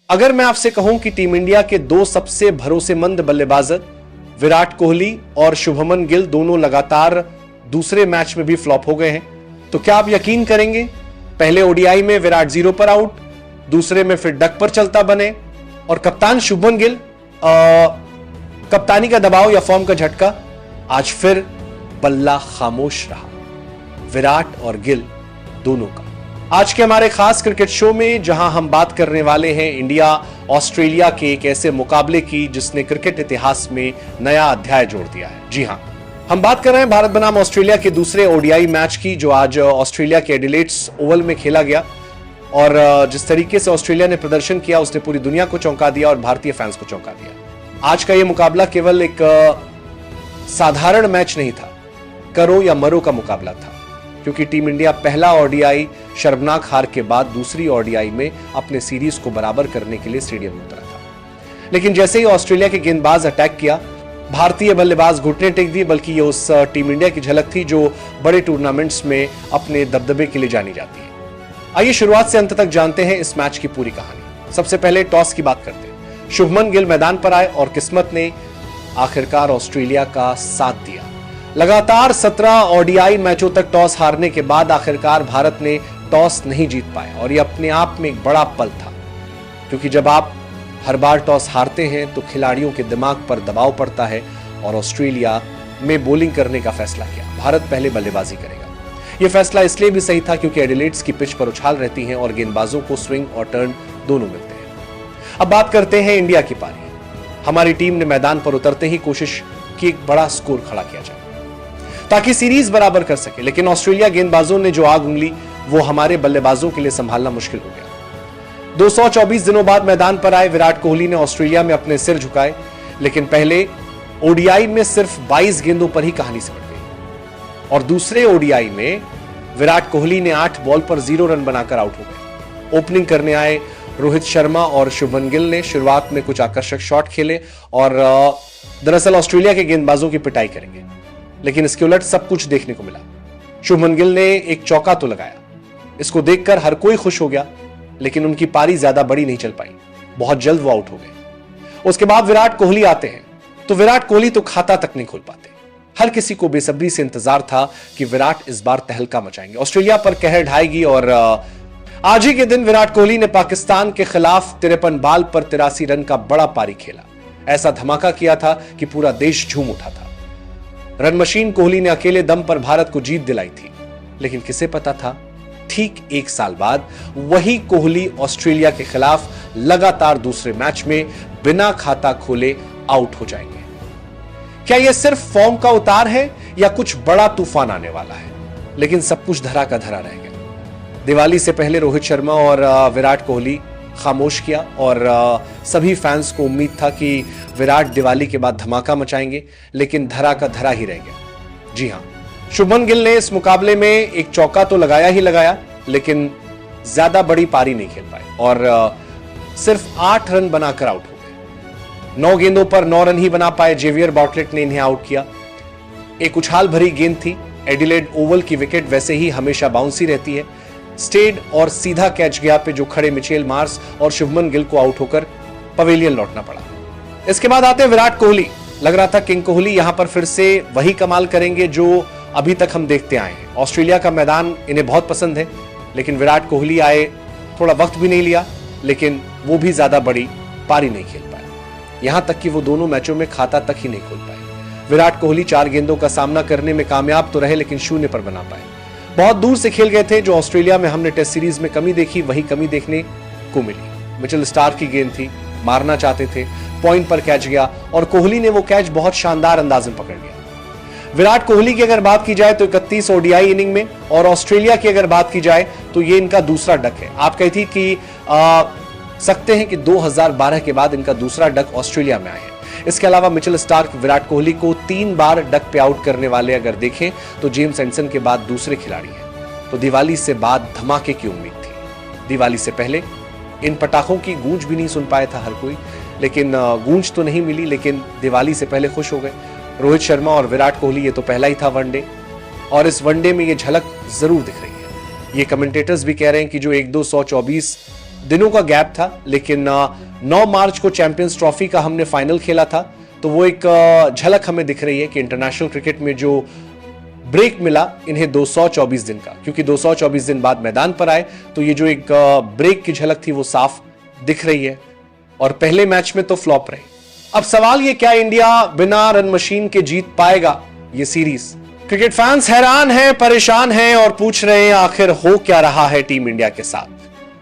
अगर मैं आपसे कहूं कि टीम इंडिया के दो सबसे भरोसेमंद बल्लेबाज विराट कोहली और शुभमन गिल दोनों लगातार दूसरे मैच में भी फ्लॉप हो गए हैं, तो क्या आप यकीन करेंगे? पहले ओडीआई में विराट 0 पर आउट, दूसरे में फिर डक पर चलता बने और कप्तान शुभमन गिल कप्तानी का दबाव या फॉर्म का झटका, आज फिर बल्ला खामोश रहा विराट और गिल दोनों का। आज के हमारे खास क्रिकेट शो में जहां हम बात करने वाले हैं इंडिया ऑस्ट्रेलिया के एक ऐसे मुकाबले की जिसने क्रिकेट इतिहास में नया अध्याय जोड़ दिया है। जी हां, हम बात कर रहे हैं भारत बनाम ऑस्ट्रेलिया के दूसरे ओडीआई मैच की, जो आज ऑस्ट्रेलिया के एडिलेड्स ओवल में खेला गया। और जिस तरीके से ऑस्ट्रेलिया ने प्रदर्शन किया उसने पूरी दुनिया को चौंका दिया और भारतीय फैंस को चौंका दिया। आज का यह मुकाबला केवल एक साधारण मैच नहीं था, करो या मरो का मुकाबला था, क्योंकि टीम इंडिया पहला ओडीआई शर्मनाक हार के बाद दूसरी ओडीआई में अपने सीरीज को बराबर करने के लिए स्टेडियम में उतरा था। लेकिन जैसे ही ऑस्ट्रेलिया के गेंदबाज अटैक किया, भारतीय बल्लेबाज घुटने टेक दिए, बल्कि ये उस टीम इंडिया की झलक थी जो बड़े टूर्नामेंट्स में अपने दबदबे के लिए जानी जाती है। आइए शुरुआत से अंत तक जानते हैं इस मैच की पूरी कहानी। सबसे पहले टॉस की बात करते हैं। शुभमन गिल मैदान पर आए और किस्मत ने आखिरकार ऑस्ट्रेलिया का साथ दिया। लगातार 17 ओडीआई मैचों तक टॉस हारने के बाद आखिरकार भारत ने टॉस नहीं जीत पाया और यह अपने आप में एक बड़ा पल था, क्योंकि जब आप हर बार टॉस हारते हैं तो खिलाड़ियों के दिमाग पर दबाव पड़ता है और ऑस्ट्रेलिया में बॉलिंग करने का फैसला किया। भारत पहले बल्लेबाजी करेगा। यह फैसला इसलिए भी सही था क्योंकि एडिलेड्स की पिच पर उछाल रहती हैं और गेंदबाजों को स्विंग और टर्न दोनों मिलते हैं। अब बात करते हैं इंडिया की पारी। हमारी टीम ने मैदान पर उतरते ही कोशिश की एक बड़ा स्कोर खड़ा किया जाए ताकि सीरीज बराबर कर सके, लेकिन ऑस्ट्रेलिया गेंदबाजों ने जो आग उंगली वो हमारे बल्लेबाजों के लिए संभालना मुश्किल हो गया। 224 दिनों बाद मैदान पर आए विराट कोहली ने ऑस्ट्रेलिया में अपने सिर झुकाए, लेकिन पहले ओडीआई में सिर्फ 22 गेंदों पर ही कहानी सिमट गई और दूसरे ओडीआई में विराट कोहली ने 8 बॉल पर 0 रन बनाकर आउट हो गए। ओपनिंग करने आए रोहित शर्मा और शुभमन गिल ने शुरुआत में कुछ आकर्षक शॉट खेले और दरअसल ऑस्ट्रेलिया के गेंदबाजों की पिटाई करेंगे, लेकिन इसके उलट सब कुछ देखने को मिला। शुभमन गिल ने एक चौका तो लगाया, इसको देखकर हर कोई खुश हो गया, लेकिन उनकी पारी ज्यादा बड़ी नहीं चल पाई। बहुत जल्द वो आउट हो गए। उसके बाद विराट कोहली आते हैं तो विराट कोहली तो खाता तक नहीं खोल पाते। हर किसी को बेसब्री से इंतजार था कि विराट इस बार तहलका मचाएंगे, ऑस्ट्रेलिया पर कहर ढाएगी। और आज ही के दिन विराट कोहली ने पाकिस्तान के खिलाफ 53 बाल पर 83 रन का बड़ा पारी खेला। ऐसा धमाका किया था कि पूरा देश झूम उठा था। रन मशीन कोहली ने अकेले दम पर भारत को जीत दिलाई थी, लेकिन किसे पता था ठीक 1 साल बाद वही कोहली ऑस्ट्रेलिया के खिलाफ लगातार दूसरे मैच में बिना खाता खोले आउट हो जाएंगे। क्या यह सिर्फ फॉर्म का उतार है या कुछ बड़ा तूफान आने वाला है? लेकिन सब कुछ धरा का धरा रह गया। दिवाली से पहले रोहित शर्मा और विराट कोहली खामोश किया और सभी फैंस को उम्मीद था कि विराट दिवाली के बाद धमाका मचाएंगे, लेकिन धरा का धरा ही रह गया। जी हां, शुभमन गिल ने इस मुकाबले में एक चौका तो लगाया ही लगाया, लेकिन ज्यादा बड़ी पारी नहीं खेल पाए और सिर्फ 8 रन बनाकर आउट हो गए। 9 गेंदों पर 9 रन ही बना पाए। जेवियर बार्टलेट ने इन्हें आउट किया। एक उछाल भरी गेंद थी। एडिलेड ओवल की विकेट वैसे ही हमेशा बाउंसी रहती है। स्टेड और सीधा कैच गया पे जो खड़े मिचेल मार्श और शुभमन गिल को आउट होकर पवेलियन लौटना पड़ा। इसके बाद आते विराट कोहली। लग रहा था किंग कोहली यहां पर फिर से वही कमाल करेंगे जो अभी तक हम देखते आए हैं। ऑस्ट्रेलिया का मैदान इन्हें बहुत पसंद है, लेकिन विराट कोहली आए, थोड़ा वक्त भी नहीं लिया, लेकिन वो भी ज्यादा बड़ी पारी नहीं खेल पाए। यहां तक कि वो दोनों मैचों में खाता तक ही नहीं खोल पाए। विराट कोहली 4 गेंदों का सामना करने में कामयाब तो रहे, लेकिन 0 पर बना पाए। बहुत दूर से खेल गए थे। जो ऑस्ट्रेलिया में हमने टेस्ट सीरीज में कमी देखी, वही कमी देखने को मिली। मिचेल स्टार्क की गेंद थी, मारना चाहते थे, पॉइंट पर कैच गया और कोहली ने वो कैच बहुत शानदार अंदाज में पकड़ लिया। विराट कोहली की अगर बात की जाए तो 31 ओडीआई इनिंग में, और ऑस्ट्रेलिया की अगर बात की जाए तो ये इनका दूसरा डक है। आप कहती कि सकते हैं कि 2012 के बाद इनका दूसरा डक ऑस्ट्रेलिया में आया है। इसके अलावा मिचेल स्टार्क विराट कोहली को 3 बार डक पे आउट करने वाले अगर देखें तो जेम्स एंडरसन के बाद दूसरे खिलाड़ी हैं। तो दिवाली से बाद धमाके की उम्मीद थी। दिवाली से पहले इन पटाखों की गूंज भी नहीं सुन पाया था हर कोई, लेकिन गूंज तो नहीं मिली, लेकिन दिवाली से पहले खुश हो गए। रोहित शर्मा और विराट कोहली ये तो पहला ही था वनडे, और इस वनडे में ये झलक जरूर दिख रही है। ये कमेंटेटर्स भी कह रहे हैं कि जो 1-2-124 दिनों का गैप था, लेकिन 9 मार्च को चैंपियंस ट्रॉफी का हमने फाइनल खेला था, तो वो एक झलक हमें दिख रही है कि इंटरनेशनल क्रिकेट में जो ब्रेक मिला इन्हें 224 दिन का, क्योंकि 224 दिन बाद मैदान पर आए, तो ये जो एक ब्रेक की झलक थी वो साफ दिख रही है। और पहले मैच में तो फ्लॉप रहे। अब सवाल ये, क्या इंडिया बिना रन मशीन के जीत पाएगा ये सीरीज? क्रिकेट फैंस हैरान हैं, परेशान हैं और पूछ रहे हैं आखिर हो क्या रहा है टीम इंडिया के साथ।